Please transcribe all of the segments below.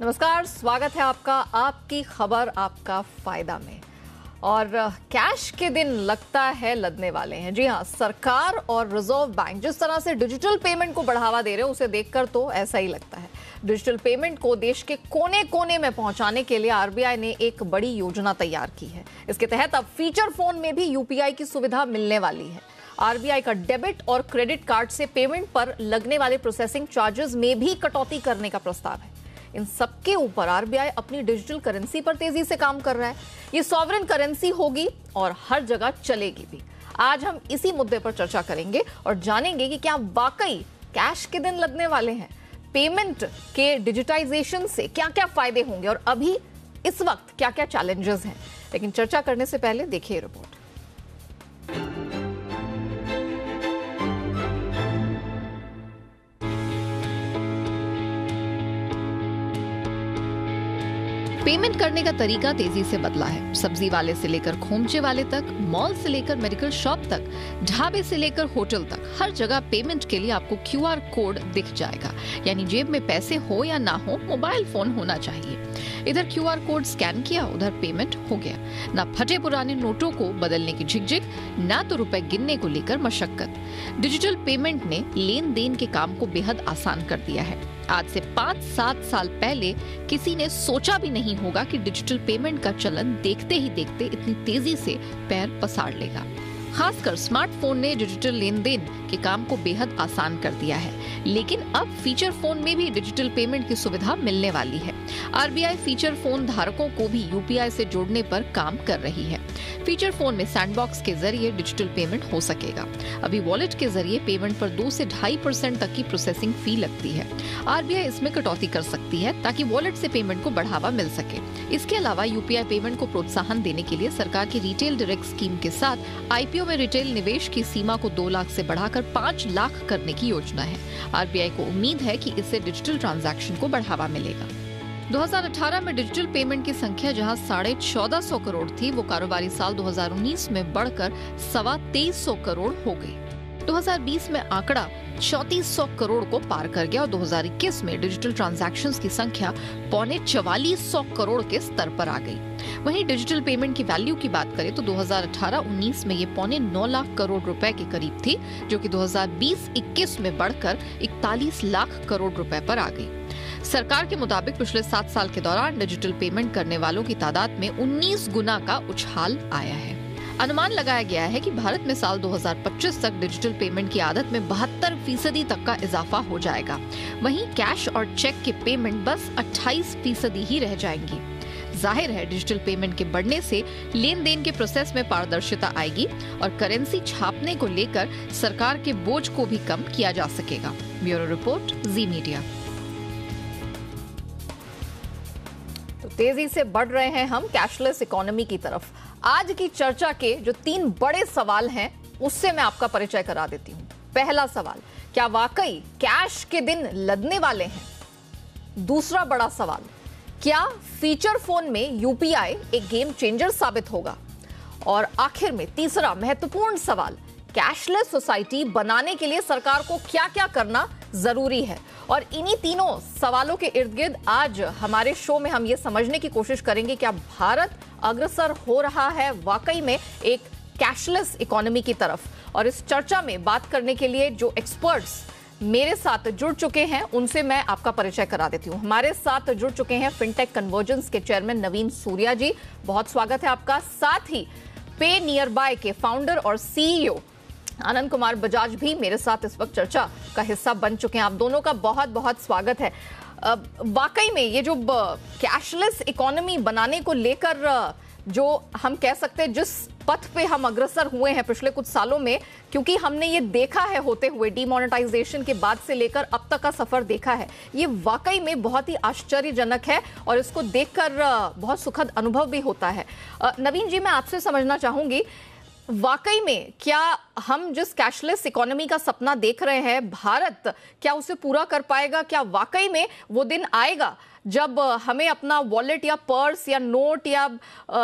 नमस्कार, स्वागत है आपका आपकी खबर आपका फायदा में। और कैश के दिन लगता है लदने वाले हैं। जी हां, सरकार और रिजर्व बैंक जिस तरह से डिजिटल पेमेंट को बढ़ावा दे रहे हैं उसे देखकर तो ऐसा ही लगता है। डिजिटल पेमेंट को देश के कोने कोने में पहुंचाने के लिए आरबीआई ने एक बड़ी योजना तैयार की है। इसके तहत अब फीचर फोन में भी यूपीआई की सुविधा मिलने वाली है। आरबीआई का डेबिट और क्रेडिट कार्ड से पेमेंट पर लगने वाले प्रोसेसिंग चार्जेस में भी कटौती करने का प्रस्ताव है। इन सबके ऊपर आरबीआई अपनी डिजिटल करेंसी पर तेजी से काम कर रहा है। ये सॉवरेन करेंसी होगी और हर जगह चलेगी भी। आज हम इसी मुद्दे पर चर्चा करेंगे और जानेंगे कि क्या वाकई कैश के दिन लगने वाले हैं। पेमेंट के डिजिटाइजेशन से क्या क्या फायदे होंगे और अभी इस वक्त क्या क्या चैलेंजेस हैं। लेकिन चर्चा करने से पहले देखिए रिपोर्ट। पेमेंट करने का तरीका तेजी से बदला है। सब्जी वाले से लेकर खोमचे वाले तक, मॉल से लेकर मेडिकल शॉप तक, ढाबे से लेकर होटल तक, हर जगह पेमेंट के लिए आपको क्यूआर कोड दिख जाएगा। यानी जेब में पैसे हो या ना हो, मोबाइल फोन होना चाहिए। इधर क्यूआर कोड स्कैन किया, उधर पेमेंट हो गया। ना फटे पुराने नोटों को बदलने की झिकझिक, ना तो रुपए गिनने को लेकर मशक्कत। डिजिटल पेमेंट ने लेन देन के काम को बेहद आसान कर दिया है। आज से 5-7 साल पहले किसी ने सोचा भी नहीं होगा कि डिजिटल पेमेंट का चलन देखते ही देखते इतनी तेजी से पैर पसार लेगा। खासकर स्मार्टफोन ने डिजिटल लेन देन के काम को बेहद आसान कर दिया है। लेकिन अब फीचर फोन में भी डिजिटल पेमेंट की सुविधा मिलने वाली है। आरबीआई फीचर फोन धारकों को भी यूपीआई से जोड़ने पर काम कर रही है। फीचर फोन में सैंडबॉक्स के जरिए डिजिटल पेमेंट हो सकेगा। अभी वॉलेट के जरिए पेमेंट पर 2 से 2.5% तक की प्रोसेसिंग फी लगती है। आरबीआई इसमें कटौती कर सकती है ताकि वॉलेट से पेमेंट को बढ़ावा मिल सके। इसके अलावा यूपीआई पेमेंट को प्रोत्साहन देने के लिए सरकार की रिटेल डायरेक्ट स्कीम के साथ आईपीओ में रिटेल निवेश की सीमा को 2 लाख से बढ़ाकर 5 लाख करने की योजना है। आरबीआई को उम्मीद है कि इससे डिजिटल ट्रांजैक्शन को बढ़ावा मिलेगा। 2018 में डिजिटल पेमेंट की संख्या जहां 1450 करोड़ थी, वो कारोबारी साल 2019 में बढ़कर 2350 करोड़ हो गई। 2020 में आंकड़ा 3400 करोड़ को पार कर गया और 2021 में डिजिटल ट्रांजैक्शंस की संख्या 4400 करोड़ के स्तर पर आ गई। वहीं डिजिटल पेमेंट की वैल्यू की बात करें तो 2018-19 में ये 9.25 लाख करोड़ रुपए के करीब थी, जो कि 2020-21 में बढ़कर 41 लाख करोड़ रुपए पर आ गई। सरकार के मुताबिक पिछले 7 साल के दौरान डिजिटल पेमेंट करने वालों की तादाद में 19 गुना का उछाल आया है। अनुमान लगाया गया है कि भारत में साल 2025 तक डिजिटल पेमेंट की आदत में 72% तक का इजाफा हो जाएगा। वहीं कैश और चेक के पेमेंट बस 28% ही रह जाएंगी। जाहिर है, डिजिटल पेमेंट के बढ़ने से लेन देन के प्रोसेस में पारदर्शिता आएगी और करेंसी छापने को लेकर सरकार के बोझ को भी कम किया जा सकेगा। ब्यूरो रिपोर्ट, जी मीडिया। तो तेजी से बढ़ रहे हैं हम कैशलेस इकोनॉमी की तरफ। आज की चर्चा के जो 3 बड़े सवाल हैं उससे मैं आपका परिचय करा देती हूं। पहला सवाल, क्या वाकई कैश के दिन लदने वाले हैं? दूसरा बड़ा सवाल, क्या फीचर फोन में यूपीआई एक गेम चेंजर साबित होगा? और आखिर में तीसरा महत्वपूर्ण सवाल, कैशलेस सोसाइटी बनाने के लिए सरकार को क्या-क्या करना जरूरी है? और इन्हीं तीनों सवालों के इर्द गिर्द आज हमारे शो में हम ये समझने की कोशिश करेंगे क्या भारत अग्रसर हो रहा है वाकई में एक कैशलेस इकोनॉमी की तरफ। और इस चर्चा में बात करने के लिए जो एक्सपर्ट्स मेरे साथ जुड़ चुके हैं उनसे मैं आपका परिचय करा देती हूं। हमारे साथ जुड़ चुके हैं फिनटेक कन्वर्जेंस के चेयरमैन नवीन सूर्या जी, बहुत स्वागत है आपका। साथ ही पे नियर बाय के फाउंडर और सीईओ आनंद कुमार बजाज भी मेरे साथ इस वक्त चर्चा का हिस्सा बन चुके हैं। आप दोनों का बहुत बहुत स्वागत है। वाकई में ये जो कैशलेस इकोनॉमी बनाने को लेकर जो हम कह सकते हैं जिस पथ पे हम अग्रसर हुए हैं पिछले कुछ सालों में, क्योंकि हमने ये देखा है होते हुए डीमोनेटाइजेशन के बाद से लेकर अब तक का सफर देखा है, ये वाकई में बहुत ही आश्चर्यजनक है और इसको देखकर बहुत सुखद अनुभव भी होता है। नवीन जी, मैं आपसे समझना चाहूंगी, वाकई में क्या हम जिस कैशलेस इकोनॉमी का सपना देख रहे हैं, भारत क्या उसे पूरा कर पाएगा? क्या वाकई में वो दिन आएगा जब हमें अपना वॉलेट या पर्स या नोट या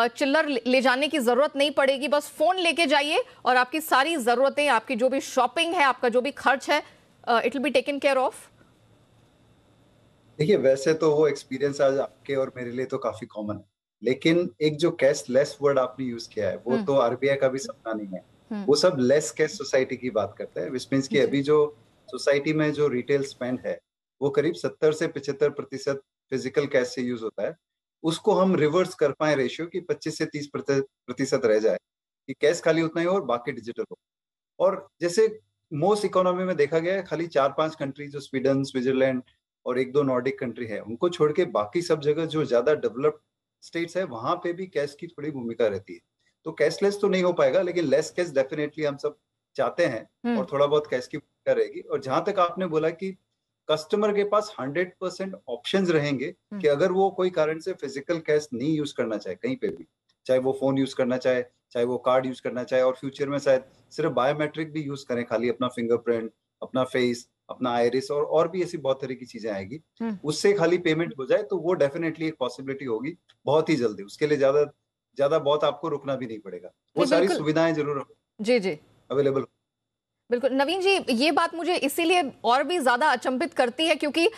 चिल्लर ले जाने की जरूरत नहीं पड़ेगी, बस फोन लेके जाइए और आपकी सारी जरूरतें, आपकी जो भी शॉपिंग है, आपका जो भी खर्च है, it will be taken care of? देखिए, वैसे तो वो एक्सपीरियंस आज आपके और मेरे लिए तो काफी कॉमन है, लेकिन एक जो कैशलेस वर्ड आपने यूज किया है वो हम्म। तो आरबीआई का भी सपना नहीं है। हम्म। वो सब लेस कैश सोसाइटी की बात करता है, विच मीन्स कि जी। अभी जो सोसाइटी में जो रिटेल स्पेंड है वो करीब 70 से 75% फिजिकल कैश से यूज होता है। उसको हम रिवर्स कर पाए रेशियो कि 25 से 30% रह जाए, कि कैश खाली उतना ही हो और बाकी डिजिटल हो। और जैसे मोस्ट इकोनॉमी में देखा गया है, खाली 4-5 कंट्री जो स्वीडन, स्विट्जरलैंड और एक दो नॉर्डिक कंट्री है, उनको छोड़ के बाकी सब जगह जो ज्यादा डेवलप्ड स्टेट्स है वहां पे भी कैश की थोड़ी भूमिका रहती है। तो कैशलेस तो नहीं हो पाएगा, लेकिन लेस कैश डेफिनेटली हम सब चाहते हैं, हम्म। और थोड़ा बहुत कैश की भूमिका रहेगी। और जहां तक आपने बोला कि कस्टमर के पास 100% ऑप्शंस रहेंगे, हम्म। कि अगर वो कोई कारण से फिजिकल कैश नहीं यूज करना चाहे कहीं पे भी, चाहे वो फोन यूज करना चाहे, चाहे वो कार्ड यूज करना चाहे, और फ्यूचर में शायद सिर्फ बायोमेट्रिक भी यूज करें, खाली अपना फिंगरप्रिंट, अपना फेस, अपना आइरिस, और भी ऐसी बहुत तरह की चीजें आएगी, हम्म। उससे खाली पेमेंट हो जाए, तो वो डेफिनेटली एक पॉसिबिलिटी होगी बहुत ही जल्दी। उसके लिए ज्यादा ज्यादा बहुत आपको रुकना भी नहीं पड़ेगा, वो नहीं, सारी बिल्कुल। सुविधाएं जरूर जी जी। अवेलेबल। बिल्कुल नवीन जी, ये बात मुझे इसीलिए और भी ज्यादा अचंभित करती है क्योंकि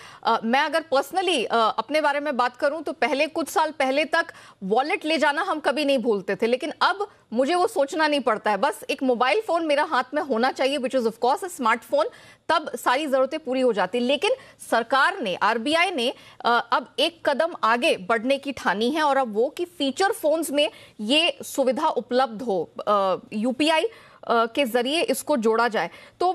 मैं अगर पर्सनली अपने बारे में बात करूं तो पहले कुछ साल पहले तक वॉलेट ले जाना हम कभी नहीं भूलते थे, लेकिन अब मुझे वो सोचना नहीं पड़ता है। बस एक मोबाइल फोन मेरा हाथ में होना चाहिए, which is of course a smartphone, तब सारी जरूरतें पूरी हो जाती। लेकिन सरकार ने, आरबीआई ने अब एक कदम आगे बढ़ने की ठानी है, और अब वो कि फीचर फोन्स में ये सुविधा उपलब्ध हो, यूपीआई के जरिए इसको जोड़ा जाए। तो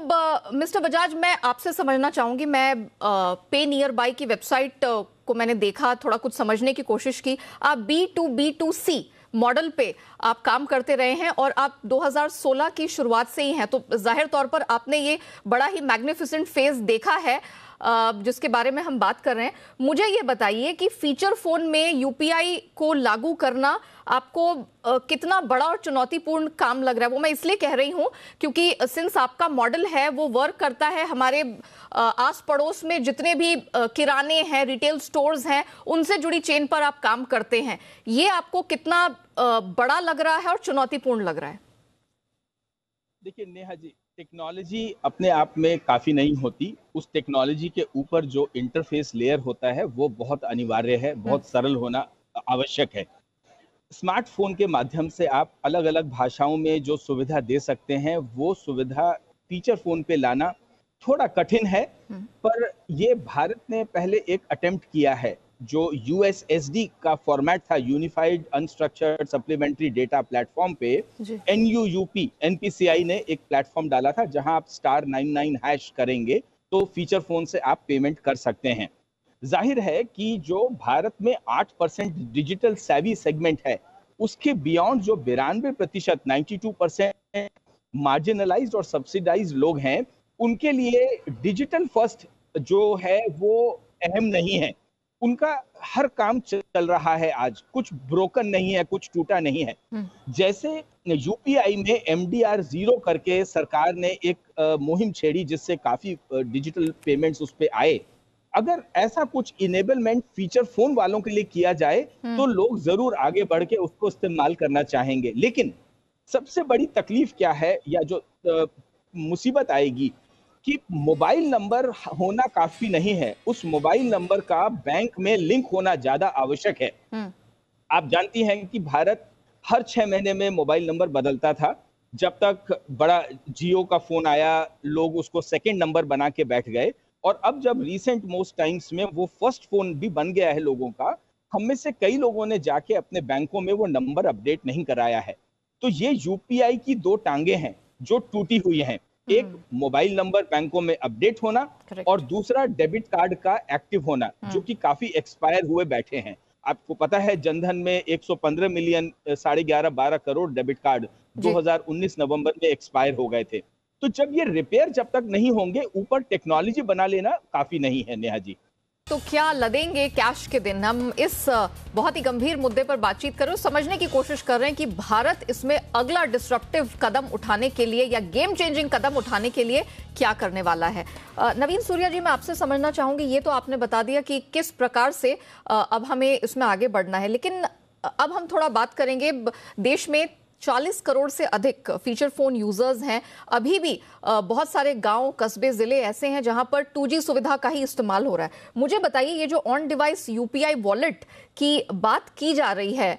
मिस्टर बजाज, मैं आपसे समझना चाहूंगी, मैं पे नियर बाई की वेबसाइट को मैंने देखा, थोड़ा कुछ समझने की कोशिश की। आप B2B2C मॉडल पे आप काम करते रहे हैं और आप 2016 की शुरुआत से ही हैं, तो जाहिर तौर पर आपने ये बड़ा ही मैग्निफिसेंट फेज देखा है जिसके बारे में हम बात कर रहे हैं। मुझे ये बताइए कि फीचर फोन में यूपीआई को लागू करना आपको कितना बड़ा और चुनौतीपूर्ण काम लग रहा है। वो मैं इसलिए कह रही हूं क्योंकि सिंस आपका मॉडल है वो वर्क करता है हमारे आस पड़ोस में जितने भी किराने हैं, रिटेल स्टोर्स हैं, उनसे जुड़ी चेन पर आप काम करते हैं। ये आपको कितना बड़ा लग रहा है और चुनौतीपूर्ण लग रहा है? देखिए नेहा जी, टेक्नोलॉजी अपने आप में काफ़ी नहीं होती, उस टेक्नोलॉजी के ऊपर जो इंटरफेस लेयर होता है वो बहुत अनिवार्य है, बहुत सरल होना आवश्यक है। स्मार्टफोन के माध्यम से आप अलग अलग भाषाओं में जो सुविधा दे सकते हैं वो सुविधा फीचर फोन पे लाना थोड़ा कठिन है, पर ये भारत ने पहले एक अटेम्प्ट किया है। जो यूएसएसडी का फॉर्मेट था, unified unstructured supplementary data platform पे, एनयूयूपी एनपीसीआई ने एक प्लेटफॉर्म डाला था जहां आप *99# करेंगे तो फीचर फोन से आप पेमेंट कर सकते हैं। जाहिर है कि जो भारत में 8% डिजिटल सेवी सेगमेंट है, उसके बियॉन्ड जो 92% 92% मार्जिनलाइज्ड और सब्सिडाइज्ड लोग हैं, उनके लिए डिजिटल फर्स्ट जो है वो अहम नहीं है। उनका हर काम चल रहा है आज, कुछ ब्रोकन नहीं है, कुछ टूटा नहीं है। जैसे यूपीआई में MDR 0 करके सरकार ने एक मुहिम छेड़ी जिससे काफी डिजिटल पेमेंट्स उस पे आए। अगर ऐसा कुछ इनेबलमेंट फीचर फोन वालों के लिए किया जाए तो लोग जरूर आगे बढ़ के उसको इस्तेमाल करना चाहेंगे। लेकिन सबसे बड़ी तकलीफ क्या है, या जो मुसीबत आएगी, कि मोबाइल नंबर होना काफी नहीं है, उस मोबाइल नंबर का बैंक में लिंक होना ज्यादा आवश्यक है। आप जानती हैं कि भारत हर 6 महीने में मोबाइल नंबर बदलता था। जब तक बड़ा जियो का फोन आया, लोग उसको सेकंड नंबर बना के बैठ गए, और अब जब रिसेंट मोस्ट टाइम्स में वो फर्स्ट फोन भी बन गया है लोगों का, हम में से कई लोगों ने जाके अपने बैंकों में वो नंबर अपडेट नहीं कराया है। तो ये यूपीआई की दो टांगे हैं जो टूटी हुई हैं। एक मोबाइल नंबर बैंकों में अपडेट होना, और दूसरा डेबिट कार्ड का एक्टिव होना, जो कि काफी एक्सपायर हुए बैठे हैं। आपको पता है जनधन में 115 मिलियन 11.5-12 करोड़ डेबिट कार्ड 2019 नवंबर में एक्सपायर हो गए थे। तो जब ये रिपेयर जब तक नहीं होंगे, ऊपर टेक्नोलॉजी बना लेना काफी नहीं है नेहा जी। तो क्या लदेंगे कैश के दिन? हम इस बहुत ही गंभीर मुद्दे पर बातचीत कर रहे हैं, समझने की कोशिश कर रहे हैं कि भारत इसमें अगला डिस्रप्टिव कदम उठाने के लिए या गेम चेंजिंग कदम उठाने के लिए क्या करने वाला है। नवीन सूर्या जी, मैं आपसे समझना चाहूंगी, ये तो आपने बता दिया कि किस प्रकार से अब हमें इसमें आगे बढ़ना है, लेकिन अब हम थोड़ा बात करेंगे। देश में 40 करोड़ से अधिक फीचर फोन यूजर्स हैं। अभी भी बहुत सारे गांव, कस्बे, जिले ऐसे हैं जहां पर 2G सुविधा का ही इस्तेमाल हो रहा है। मुझे बताइए, ये जो ऑन डिवाइस यूपीआई वॉलेट की बात की जा रही है,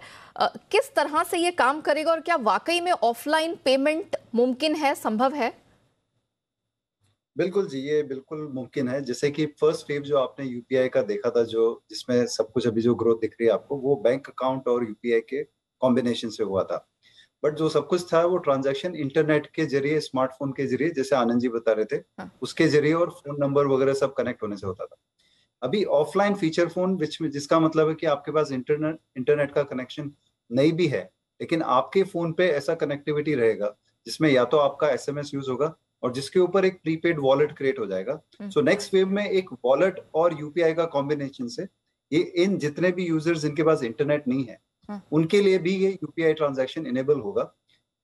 किस तरह से ये काम करेगा और क्या वाकई में ऑफलाइन पेमेंट मुमकिन है, संभव है? बिल्कुल जी, ये बिल्कुल मुमकिन है। जैसे कि फर्स्ट फेज जो आपने यूपीआई का देखा था, जो जिसमें सब कुछ अभी जो ग्रोथ दिख रही है आपको, वो बैंक अकाउंट और यूपीआई के कॉम्बिनेशन से हुआ था। बट जो सब कुछ था वो ट्रांजैक्शन इंटरनेट के जरिए, स्मार्टफोन के जरिए, जैसे आनंद जी बता रहे थे, उसके जरिए और फोन नंबर वगैरह सब कनेक्ट होने से होता था। अभी ऑफलाइन फीचर फोन जिसका मतलब है कि आपके पास इंटरनेट का कनेक्शन नहीं भी है, लेकिन आपके फोन पे ऐसा कनेक्टिविटी रहेगा जिसमें या तो आपका एसएमएस यूज होगा और जिसके ऊपर एक प्रीपेड वॉलेट क्रिएट हो जाएगा। सो नेक्स्ट वेव में एक वॉलेट और यूपीआई का कॉम्बिनेशन से ये इन जितने भी यूजर्स जिनके पास इंटरनेट नहीं है उनके लिए भी ये यूपीआई ट्रांजैक्शन इनेबल होगा।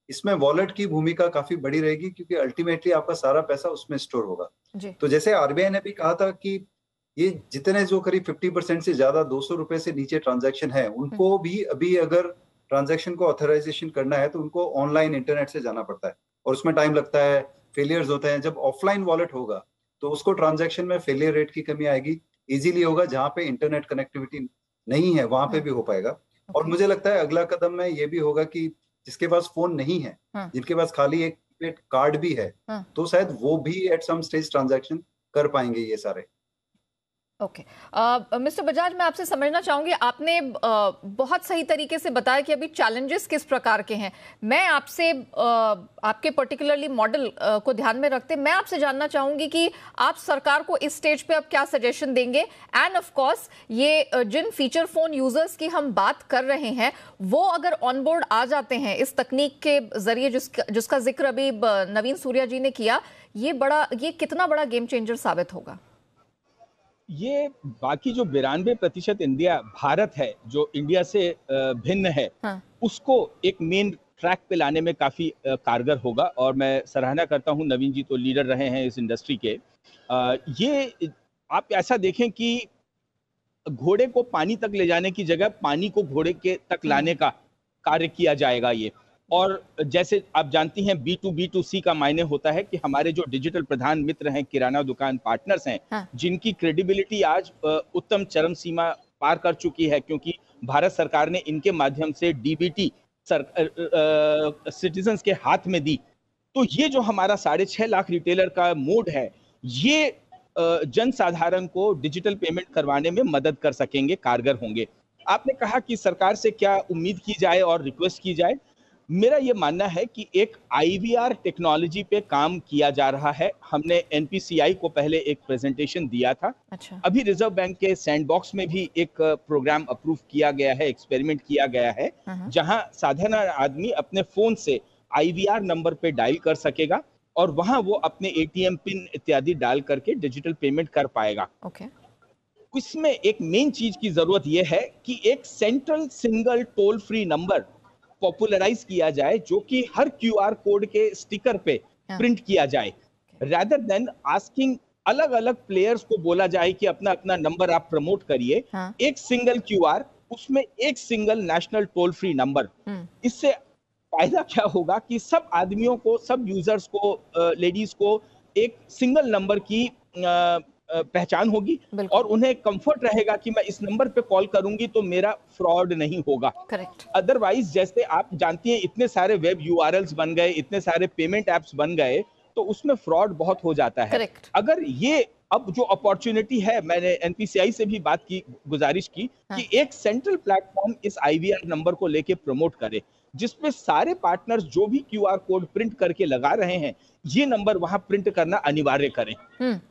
इसमें वॉलेट की भूमिका काफी बड़ी रहेगी क्योंकि अल्टीमेटली आपका सारा पैसा उसमें स्टोर होगा। तो जैसे आरबीआई ने भी कहा था कि ये जितने जो करीब 50% से ज्यादा 200 रुपए से नीचे ट्रांजैक्शन है, उनको भी अभी अगर ट्रांजैक्शन को ऑथराइजेशन करना है तो उनको ऑनलाइन इंटरनेट से जाना पड़ता है और उसमें टाइम लगता है, फेलियर्स होते हैं। जब ऑफलाइन वॉलेट होगा तो उसको ट्रांजैक्शन में फेलियर रेट की कमी आएगी, इजीली होगा। जहां पे इंटरनेट कनेक्टिविटी नहीं है वहां पे भी हो पाएगा। और मुझे लगता है अगला कदम में ये भी होगा कि जिसके पास फोन नहीं है, जिनके पास खाली एक कार्ड भी है, तो शायद वो भी एट सम स्टेज ट्रांजैक्शन कर पाएंगे ये सारे। ओके, मिस्टर बजाज, मैं आपसे समझना चाहूंगी, आपने बहुत सही तरीके से बताया कि अभी चैलेंजेस किस प्रकार के हैं। मैं आपसे आपके पर्टिकुलरली मॉडल को ध्यान में रखते मैं आपसे जानना चाहूंगी कि आप सरकार को इस स्टेज पे अब क्या सजेशन देंगे। एंड ऑफ कोर्स ये जिन फीचर फोन यूजर्स की हम बात कर रहे हैं वो अगर ऑन बोर्ड आ जाते हैं इस तकनीक के जरिए जिसका जिक्र अभी नवीन सूर्या जी ने किया, ये कितना बड़ा गेम चेंजर साबित होगा? ये बाकी जो 92% भारत है, जो इंडिया से भिन्न है, उसको एक मेन ट्रैक पे लाने में काफी कारगर होगा। और मैं सराहना करता हूं, नवीन जी तो लीडर रहे हैं इस इंडस्ट्री के। ये आप ऐसा देखें कि घोड़े को पानी तक ले जाने की जगह पानी को घोड़े के तक लाने का कार्य किया जाएगा ये। और जैसे आप जानती हैं, B2B2C का मायने होता है कि हमारे जो डिजिटल प्रधान मित्र हैं, किराना दुकान पार्टनर्स हैं, जिनकी क्रेडिबिलिटी आज उत्तम चरम सीमा पार कर चुकी है, क्योंकि भारत सरकार ने इनके माध्यम से डीबीटी सिटीजन्स के हाथ में दी। तो ये जो हमारा 6.5 लाख रिटेलर का मोड है, ये जनसाधारण को डिजिटल पेमेंट करवाने में मदद कर सकेंगे, कारगर होंगे। आपने कहा कि सरकार से क्या उम्मीद की जाए और रिक्वेस्ट की जाए। मेरा ये मानना है कि एक IVR टेक्नोलॉजी पे काम किया जा रहा है। हमने NPCI को पहले एक प्रेजेंटेशन दिया था। अभी रिजर्व बैंक के सैंडबॉक्स में भी एक प्रोग्राम अप्रूव किया गया है, एक्सपेरिमेंट किया गया है, जहां साधारण आदमी अपने फोन से IVR नंबर पे डायल कर सकेगा और वहां वो अपने ATM पिन इत्यादि डाल करके डिजिटल पेमेंट कर पाएगा। इसमें एक मेन चीज की जरूरत यह है कि एक central single toll free number popularize किया जाए, जो कि हर QR कोड के स्टिकर पे प्रिंट किया जाए, रादर देन आस्किंग अलग अलग प्लेयर्स को बोला जाए कि अपना अपना नंबर आप प्रमोट करिए। एक सिंगल QR, उसमें एक single national toll free number. इससे फायदा क्या होगा कि सब आदमियों को, सब यूजर्स को, लेडीज को एक सिंगल नंबर की पहचान होगी और उन्हें कंफर्ट रहेगा कि मैं इस नंबर पे कॉल करूंगी तो मेरा फ्रॉड नहीं होगा। अदरवाइज, जैसे आप जानती हैं, इतने सारे वेब URLs बन गए, इतने सारे पेमेंट एप्स बन गए, तो उसमें फ्रॉड बहुत हो जाता है। अगर ये अब जो अपॉर्चुनिटी है, मैंने NPCI से भी बात की, गुजारिश की कि एक सेंट्रल प्लेटफॉर्म इस IVR नंबर को लेके प्रमोट करे, जिसपे सारे पार्टनर्स जो भी QR कोड प्रिंट करके लगा रहे हैं, ये नंबर वहां प्रिंट करना अनिवार्य करें।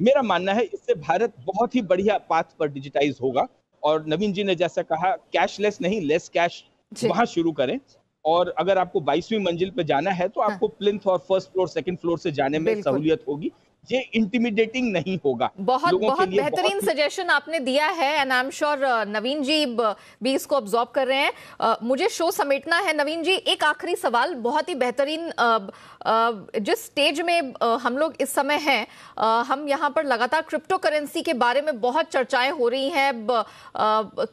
मेरा मानना है इससे भारत बहुत ही बढ़िया पाथ पर डिजिटाइज होगा। और नवीन जी ने जैसा कहा, कैशलेस नहीं, लेस कैश वहां शुरू करें। और अगर आपको 22वीं मंजिल पे जाना है तो आपको प्लिंथ और फर्स्ट फ्लोर, सेकंड फ्लोर से जाने में सहूलियत होगी। ये इंटिमिडेटिंग नहीं होगा। बहुत बहुत बेहतरीन सजेशन आपने दिया है एंड आई एम श्योर नवीन जी भी इसको ऑब्जॉर्व कर रहे हैं। मुझे शो समेटना है। नवीन जी, एक आखिरी सवाल, बहुत ही बेहतरीन, जिस स्टेज में हम लोग इस समय हैं, हम यहाँ पर लगातार क्रिप्टो करेंसी के बारे में बहुत चर्चाएं हो रही हैं,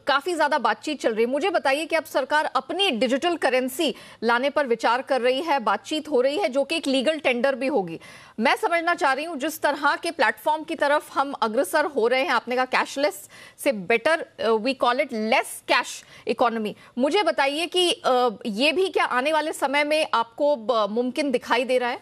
काफी ज्यादा बातचीत चल रही है। मुझे बताइए कि अब सरकार अपनी डिजिटल करेंसी लाने पर विचार कर रही है, बातचीत हो रही है, जो कि एक लीगल टेंडर भी होगी। मैं समझना चाह रही हूं जिस तरह के प्लेटफॉर्म की तरफ हम अग्रसर हो रहे हैं, आपने कहा कैशलेस से better we call it less cash economy, मुझे बताइए कि ये भी क्या आने वाले समय में आपको मुमकिन दिखाई दे रहा है?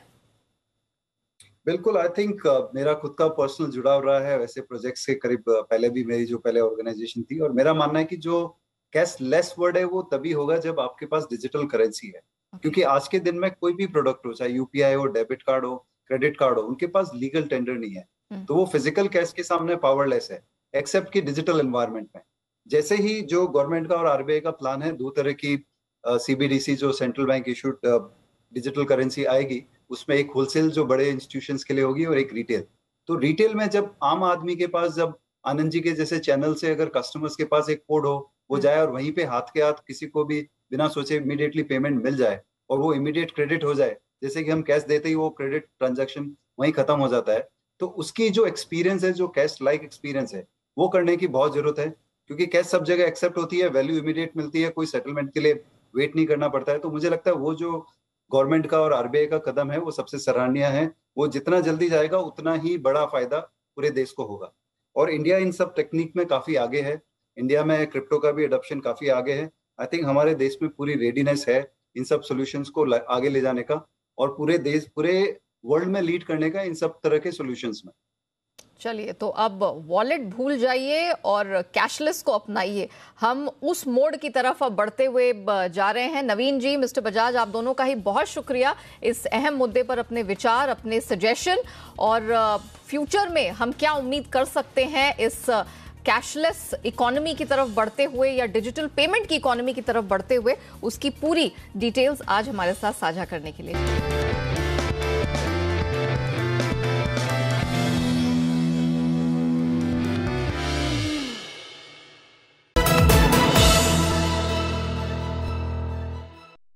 बिल्कुल, आई थिंक मेरा खुद का पर्सनल जुड़ाव रहा है वैसे प्रोजेक्ट्स के करीब पहले भी, मेरी जो पहले ऑर्गेनाइजेशन थी, और मेरा मानना है कि जो कैशलेस वर्ड है वो तभी होगा जब आपके पास डिजिटल करेंसी है। क्योंकि आज के दिन में कोई भी प्रोडक्ट हो, चाहे यूपीआई हो, डेबिट कार्ड हो, क्रेडिट कार्ड हो, उनके पास लीगल टेंडर नहीं है, तो वो फिजिकल कैश के सामने पावरलेस है, एक्सेप्ट कि डिजिटल एनवायरनमेंट में। जैसे ही जो गवर्नमेंट का और आरबीआई का प्लान है, 2 तरह की सीबीडीसी जो central bank issued digital currency आएगी, उसमें एक होलसेल जो बड़े इंस्टीट्यूशंस के लिए होगी और एक रिटेल। तो रिटेल में जब आम आदमी के पास, जब आनंद जी के जैसे चैनल से अगर कस्टमर्स के पास एक कोड हो, वो जाए और वहीं पे हाथ के हाथ किसी को भी बिना सोचे इमीडिएटली पेमेंट मिल जाए और वो इमीडिएट क्रेडिट हो जाए, जैसे कि हम कैश देते ही वो क्रेडिट ट्रांजैक्शन वहीं खत्म हो जाता है, तो उसकी जो एक्सपीरियंस है, जो कैश लाइक एक्सपीरियंस है, वो करने की बहुत जरूरत है। क्योंकि कैश सब जगह एक्सेप्ट होती है, वैल्यू इमीडिएट मिलती है, कोई सेटलमेंट के लिए वेट नहीं करना पड़ता है। तो मुझे लगता है वो जो गवर्नमेंट का और आरबीआई का कदम है वो सबसे सराहनीय है। वो जितना जल्दी जाएगा उतना ही बड़ा फायदा पूरे देश को होगा। और इंडिया इन सब टेक्निक में काफी आगे है। इंडिया में क्रिप्टो का भी एडॉप्शन काफी आगे है। आई थिंक हमारे देश में पूरी रेडीनेस है इन सब सॉल्यूशंस को आगे ले जाने का और पूरे देश, पूरे वर्ल्ड में लीड करने का इन सब तरह के सॉल्यूशंस में। चलिए, तो अब वॉलेट भूल जाइए और कैशलेस को अपनाइए। हम उस मोड की तरफ अब बढ़ते हुए जा रहे हैं। नवीन जी, मिस्टर बजाज, आप दोनों का ही बहुत शुक्रिया इस अहम मुद्दे पर अपने विचार, अपने सजेशन, और फ्यूचर में हम क्या उम्मीद कर सकते हैं इस कैशलेस इकोनॉमी की तरफ बढ़ते हुए या डिजिटल पेमेंट की इकोनॉमी की तरफ बढ़ते हुए, उसकी पूरी डिटेल्स आज हमारे साथ साझा करने के लिए।